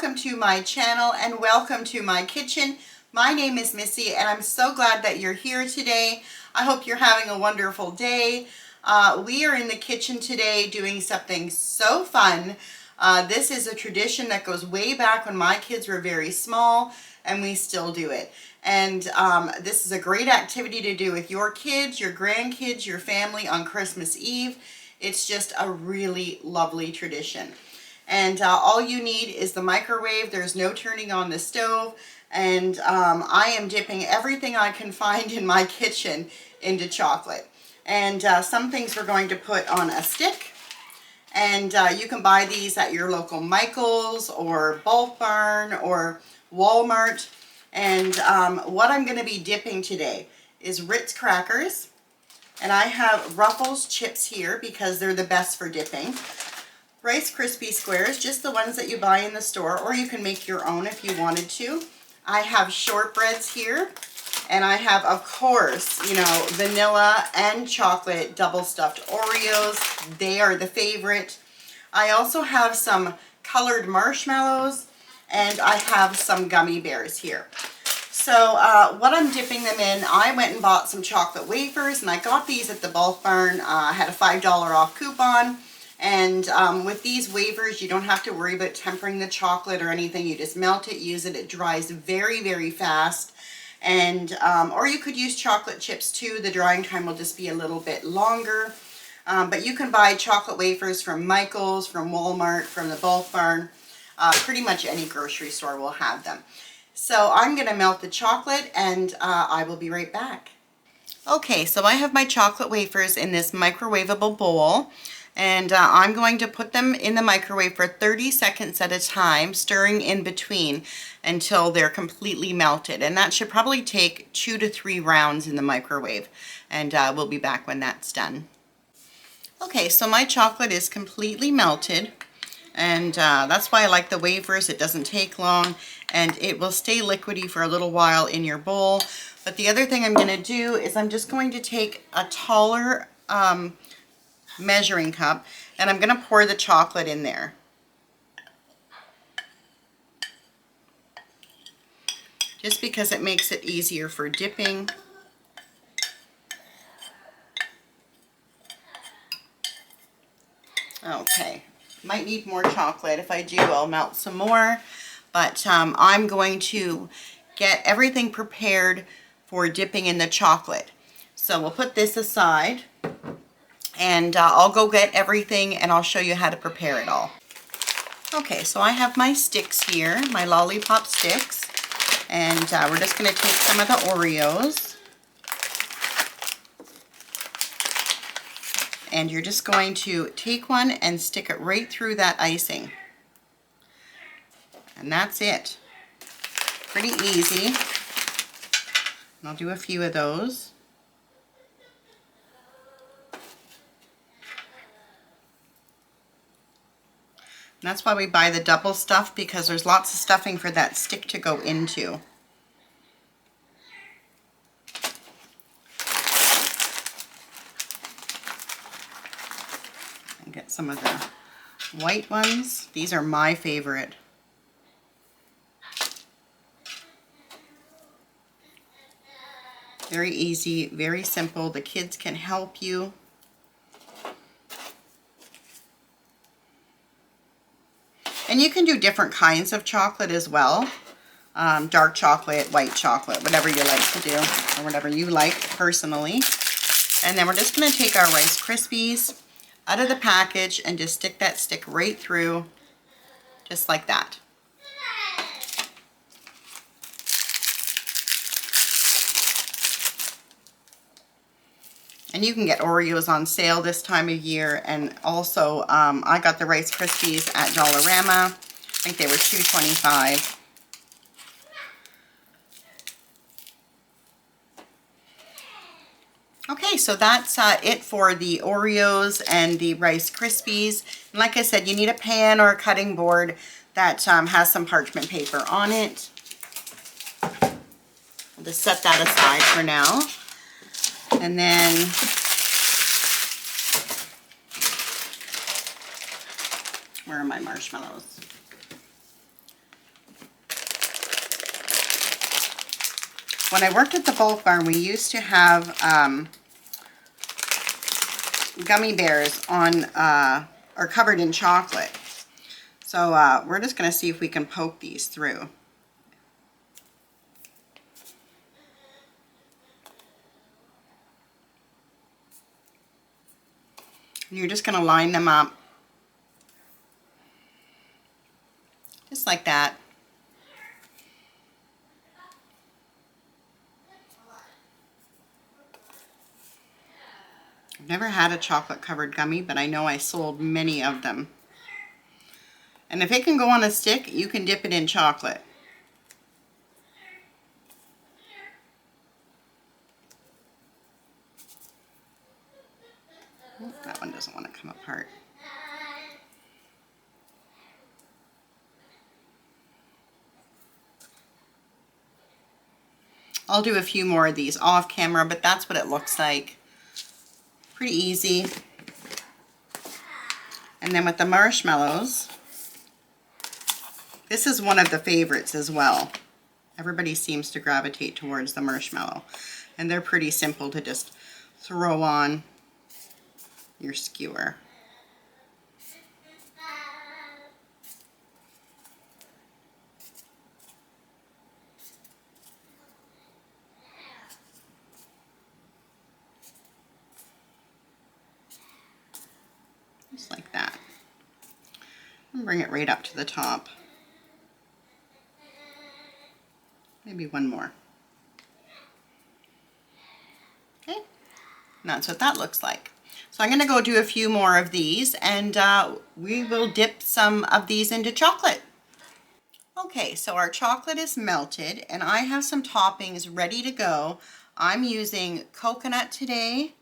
welcome to my channel and welcome to my kitchen. My name is Missy and I'm so glad that you're here today. I hope you're having a wonderful day. We are in the kitchen today doing something so fun. This is a tradition that goes way back when my kids were very small, and we still do it. And this is a great activity to do with your kids, your grandkids, your family on Christmas Eve. It's just a really lovely tradition. And all you need is the microwave. There's no turning on the stove. And I am dipping everything I can find in my kitchen into chocolate. And some things we're going to put on a stick. And you can buy these at your local Michael's or Bulk Barn or Walmart. And what I'm going to be dipping today is Ritz crackers. And I have Ruffles chips here because they're the best for dipping. Rice Krispies squares, just the ones that you buy in the store, or you can make your own if you wanted to. I have shortbreads here, and I have, of course, vanilla and chocolate double stuffed Oreos. They are the favorite. I also have some colored marshmallows, and I have some gummy bears here. So what I'm dipping them in, I went and bought some chocolate wafers, and I got these at the Bulk Barn. I had a $5 off coupon. And with these wafers, you don't have to worry about tempering the chocolate or anything. You just melt it, use it. It dries very, very fast. And or you could use chocolate chips too. The drying time will just be a little bit longer. But you can buy chocolate wafers from Michael's, from Walmart, from the Bulk Barn. Pretty much any grocery store will have them. So I'm going to melt the chocolate, and I will be right back. Okay, so I have my chocolate wafers in this microwavable bowl. And I'm going to put them in the microwave for 30 seconds at a time, stirring in between until they're completely melted. And that should probably take 2 to 3 rounds in the microwave. And we'll be back when that's done. Okay, so my chocolate is completely melted. And that's why I like the wafers. It doesn't take long. And it will stay liquidy for a little while in your bowl. But the other thing I'm going to do is I'm just going to take a taller measuring cup, and I'm going to pour the chocolate in there. Just because it makes it easier for dipping. Okay, might need more chocolate. If I do, I'll melt some more. But I'm going to get everything prepared for dipping in the chocolate. So we'll put this aside. And I'll go get everything and I'll show you how to prepare it all. Okay, so I have my sticks here, my lollipop sticks. And we're just going to take some of the Oreos. And you're just going to take one and stick it right through that icing. And that's it. Pretty easy. And I'll do a few of those. And that's why we buy the double stuff, because there's lots of stuffing for that stick to go into. And get some of the white ones. These are my favorite. Very easy, very simple. The kids can help you. And you can do different kinds of chocolate as well. Dark chocolate, white chocolate, whatever you like to do, or whatever you like personally. And then we're just going to take our Rice Krispies out of the package and just stick that stick right through, just like that. And you can get Oreos on sale this time of year. And also, I got the Rice Krispies at Dollarama. I think they were $2.25. Okay, so that's it for the Oreos and the Rice Krispies. And like I said, you need a pan or a cutting board that has some parchment paper on it. I'll just set that aside for now. And then where are my marshmallows? When I worked at the Bulk Barn, we used to have gummy bears on or covered in chocolate. So we're just going to see if we can poke these through. And you're just going to line them up just like that. I've never had a chocolate covered gummy, but I know I sold many of them. And if it can go on a stick, you can dip it in chocolate. Oh, that one doesn't want to come apart. I'll do a few more of these off camera, but that's what it looks like. Pretty easy. And then with the marshmallows, this is one of the favorites as well. Everybody seems to gravitate towards the marshmallow. And they're pretty simple to just throw on your skewer. Just like that. And bring it right up to the top. Maybe one more. Okay, and that's what that looks like. So I'm going to go do a few more of these, and we will dip some of these into chocolate. Okay, so our chocolate is melted, and I have some toppings ready to go. I'm using coconut today.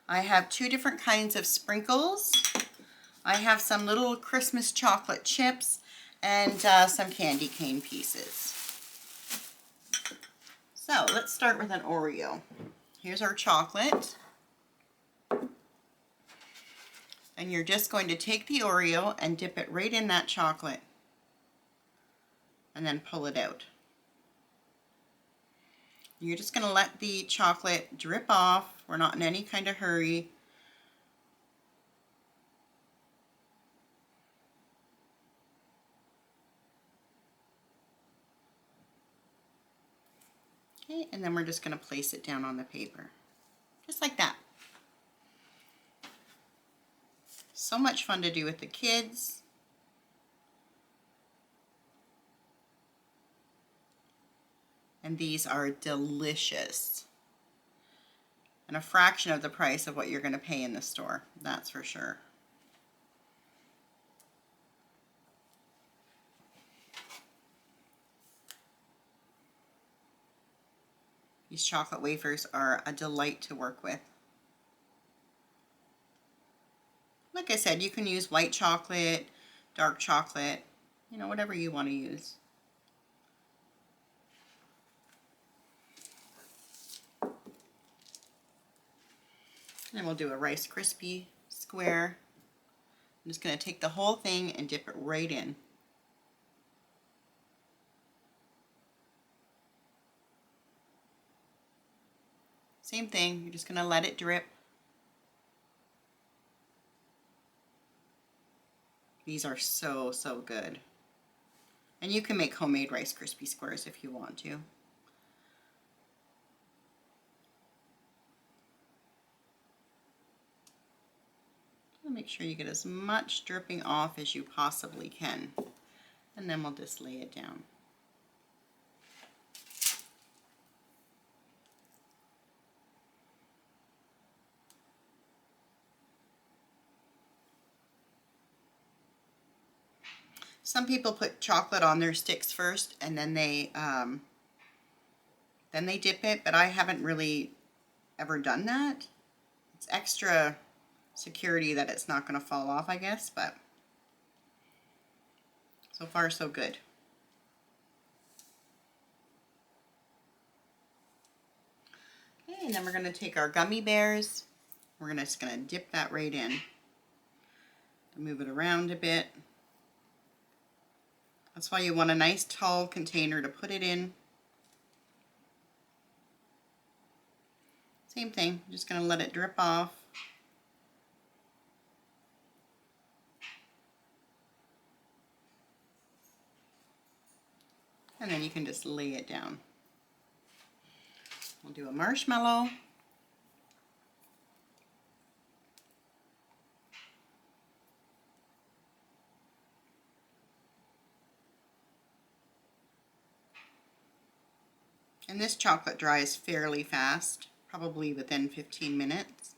I have 2 different kinds of sprinkles. I have some little Christmas chocolate chips and some candy cane pieces. So let's start with an Oreo. Here's our chocolate. And you're just going to take the Oreo and dip it right in that chocolate. And then pull it out. You're just going to let the chocolate drip off. We're not in any kind of hurry. Okay, and then we're just going to place it down on the paper. Just like that. So much fun to do with the kids. And these are delicious. And a fraction of the price of what you're going to pay in the store, that's for sure. These chocolate wafers are a delight to work with. Like I said, you can use white chocolate, dark chocolate, you know, whatever you want to use. And then we'll do a Rice Krispie square. I'm just going to take the whole thing and dip it right in. Same thing, you're just going to let it drip. These are so, so good. And you can make homemade Rice Krispie squares if you want to. Make sure you get as much dripping off as you possibly can. And then we'll just lay it down. Some people put chocolate on their sticks first and then they dip it, but I haven't really ever done that. It's extra security that it's not going to fall off, I guess, but so far so good. Okay, and then we're going to take our gummy bears. We're just going to dip that right in. Move it around a bit. That's why you want a nice tall container to put it in. Same thing, I'm just going to let it drip off. And then you can just lay it down. We'll do a marshmallow. And this chocolate dries fairly fast, probably within 15 minutes.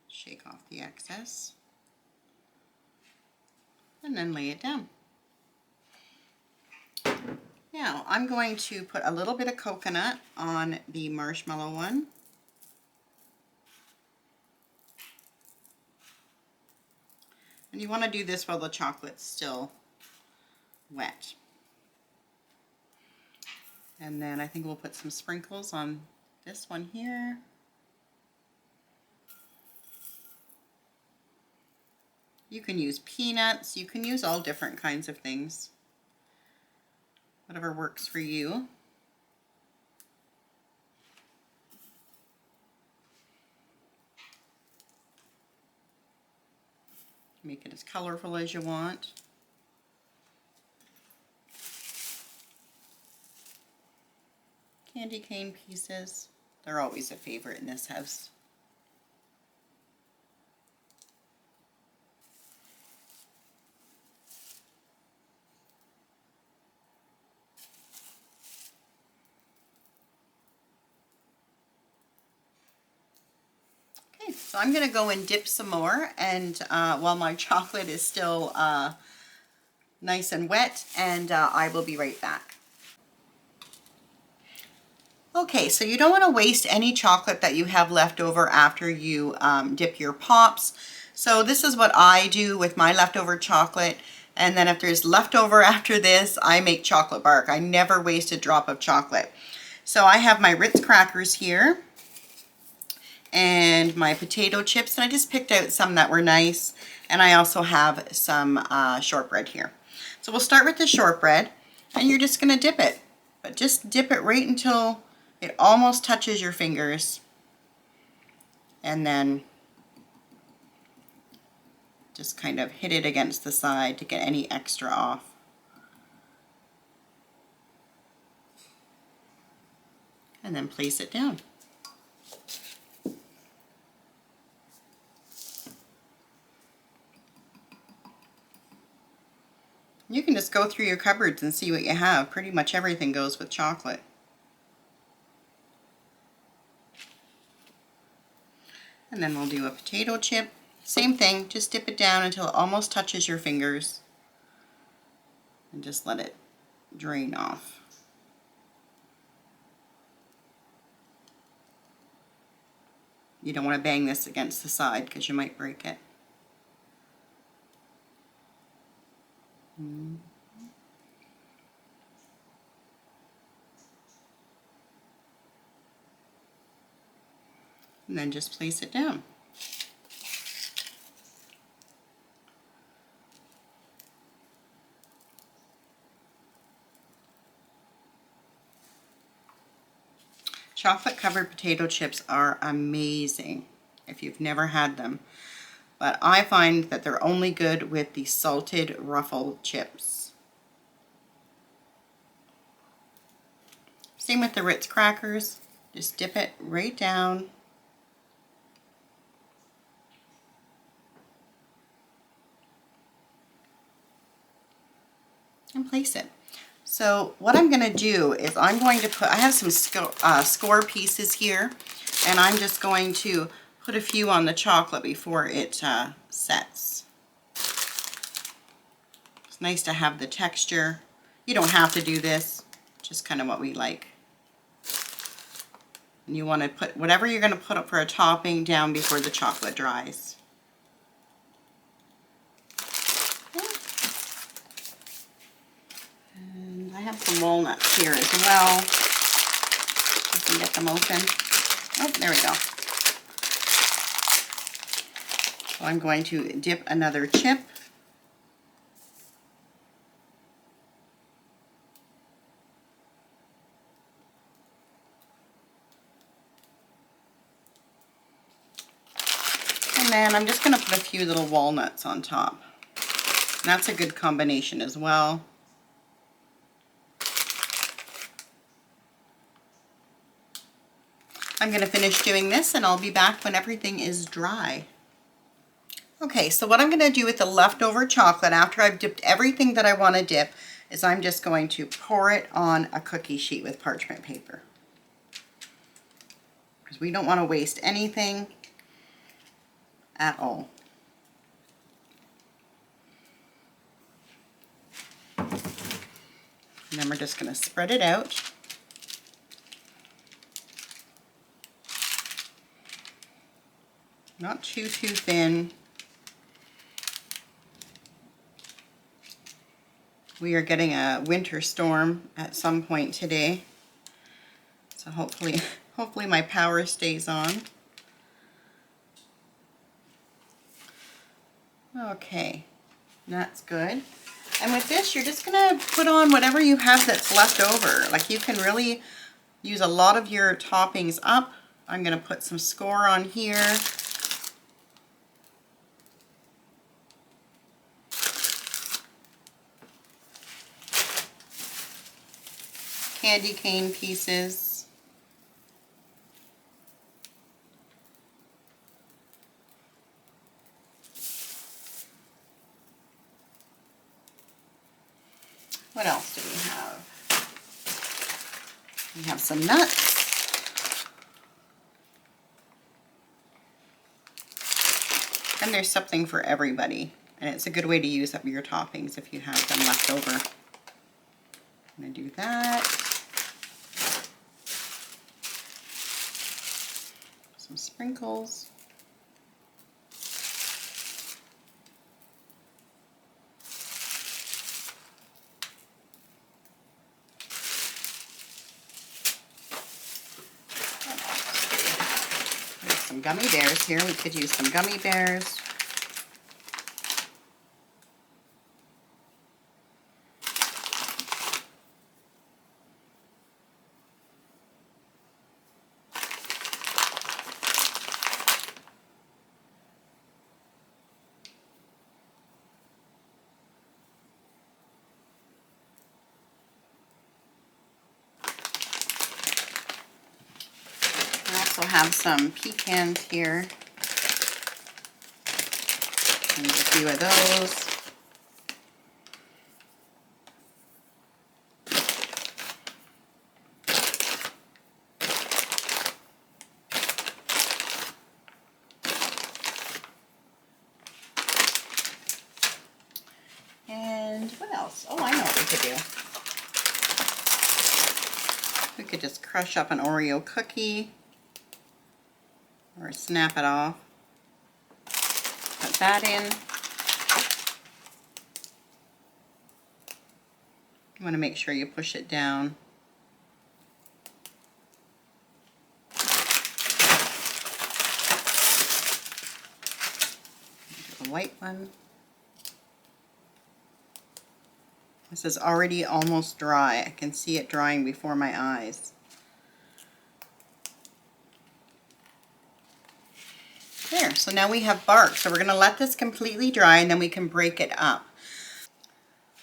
Shake off the excess. And then lay it down. Now I'm going to put a little bit of coconut on the marshmallow one. And you want to do this while the chocolate's still wet. And then I think we'll put some sprinkles on this one here. You can use peanuts, you can use all different kinds of things. Whatever works for you. Make it as colorful as you want. Candy cane pieces, they're always a favorite in this house. Okay, so I'm going to go and dip some more, and while my chocolate is still nice and wet, and I will be right back. Okay, so you don't want to waste any chocolate that you have left over after you dip your pops. So this is what I do with my leftover chocolate. And then if there's leftover after this, I make chocolate bark. I never waste a drop of chocolate. So I have my Ritz crackers here and my potato chips. And I just picked out some that were nice. And I also have some shortbread here. So we'll start with the shortbread, and you're just going to dip it. But just dip it right until it almost touches your fingers, and then just kind of hit it against the side to get any extra off. And then place it down. You can just go through your cupboards and see what you have. Pretty much everything goes with chocolate. And then we'll do a potato chip. Same thing, just dip it down until it almost touches your fingers. And just let it drain off. You don't want to bang this against the side because you might break it. And then just place it down. Chocolate covered potato chips are amazing if you've never had them, but I find that they're only good with the salted Ruffle chips. Same with the Ritz crackers, just dip it right down. And place it. So what I'm going to do is I'm going to put, I have some score pieces here, and I'm just going to put a few on the chocolate before it sets. It's nice to have the texture. You don't have to do this, just kind of what we like. And you want to put whatever you're going to put up for a topping down before the chocolate dries. I have some walnuts here as well. You can get them open. Oh, there we go. So I'm going to dip another chip. And then I'm just going to put a few little walnuts on top. And that's a good combination as well. I'm going to finish doing this and I'll be back when everything is dry. Okay, so what I'm going to do with the leftover chocolate after I've dipped everything that I want to dip is I'm just going to pour it on a cookie sheet with parchment paper. Because we don't want to waste anything at all. And then we're just going to spread it out. Not too thin. We are getting a winter storm at some point today. So hopefully my power stays on. Okay, that's good. And with this, you're just gonna put on whatever you have that's left over. Like, you can really use a lot of your toppings up. I'm gonna put some score on here. Candy cane pieces. What else do we have? We have some nuts. And there's something for everybody. And it's a good way to use up your toppings if you have them left over. I'm going to do that. Some sprinkles. There's some gummy bears here. We could use some gummy bears. I also have some pecans here. And a few of those. And what else? Oh, I know what we could do. We could just crush up an Oreo cookie or snap it off. Put that in. You want to make sure you push it down. The white one. This is already almost dry. I can see it drying before my eyes. There, so now we have bark. So we're going to let this completely dry and then we can break it up.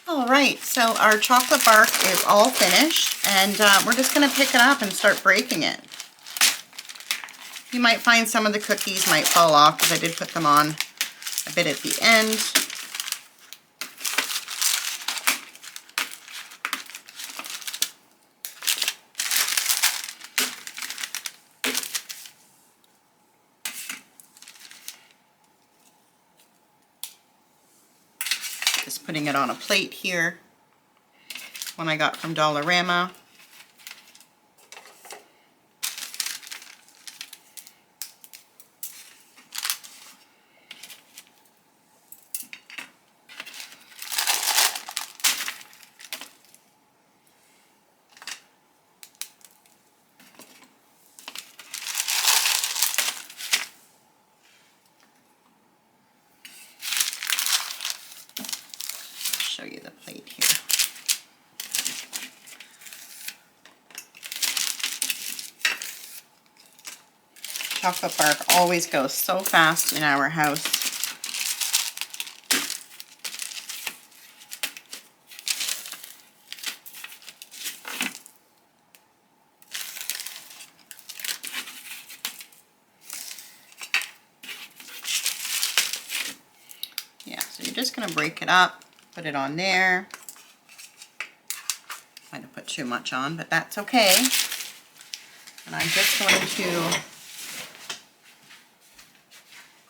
All right, so our chocolate bark is all finished and we're just going to pick it up and start breaking it. You might find some of the cookies might fall off because I did put them on a bit at the end. Just putting it on a plate here, one I got from Dollarama. Show you the plate here. Chocolate bark always goes so fast in our house. Yeah, so you're just going to break it up, put it on there. Might have put too much on, but that's okay. And I'm just going to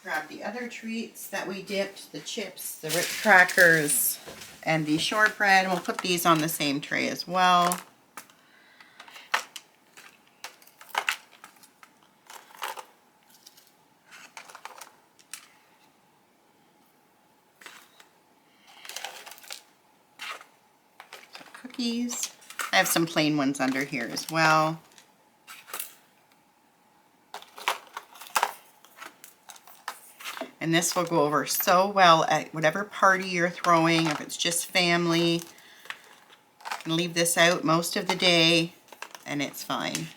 grab the other treats that we dipped, the chips, the Ritz crackers, and the shortbread. And we'll put these on the same tray as well. So cookies. I have some plain ones under here as well. And this will go over so well at whatever party you're throwing, if it's just family. You can leave this out most of the day and it's fine.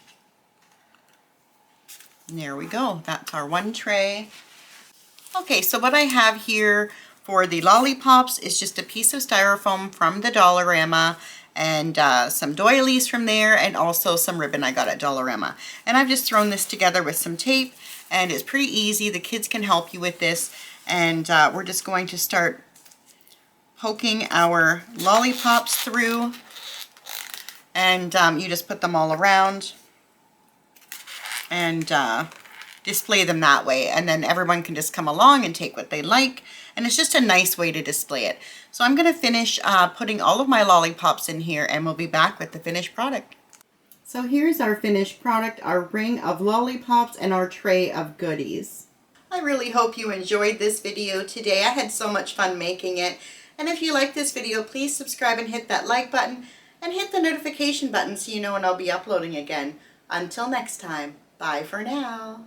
And there we go. That's our one tray. Okay, so what I have here for the lollipops is just a piece of styrofoam from the Dollarama and some doilies from there, and also some ribbon I got at Dollarama. And I've just thrown this together with some tape, and it's pretty easy. The kids can help you with this, and we're just going to start poking our lollipops through, and you just put them all around and display them that way, and then everyone can just come along and take what they like, and it's just a nice way to display it. So I'm going to finish putting all of my lollipops in here, and we'll be back with the finished product. So here's our finished product, our ring of lollipops and our tray of goodies. I really hope you enjoyed this video today. I had so much fun making it. And if you like this video, please subscribe and hit that like button and hit the notification button so you know when I'll be uploading again. Until next time, bye for now.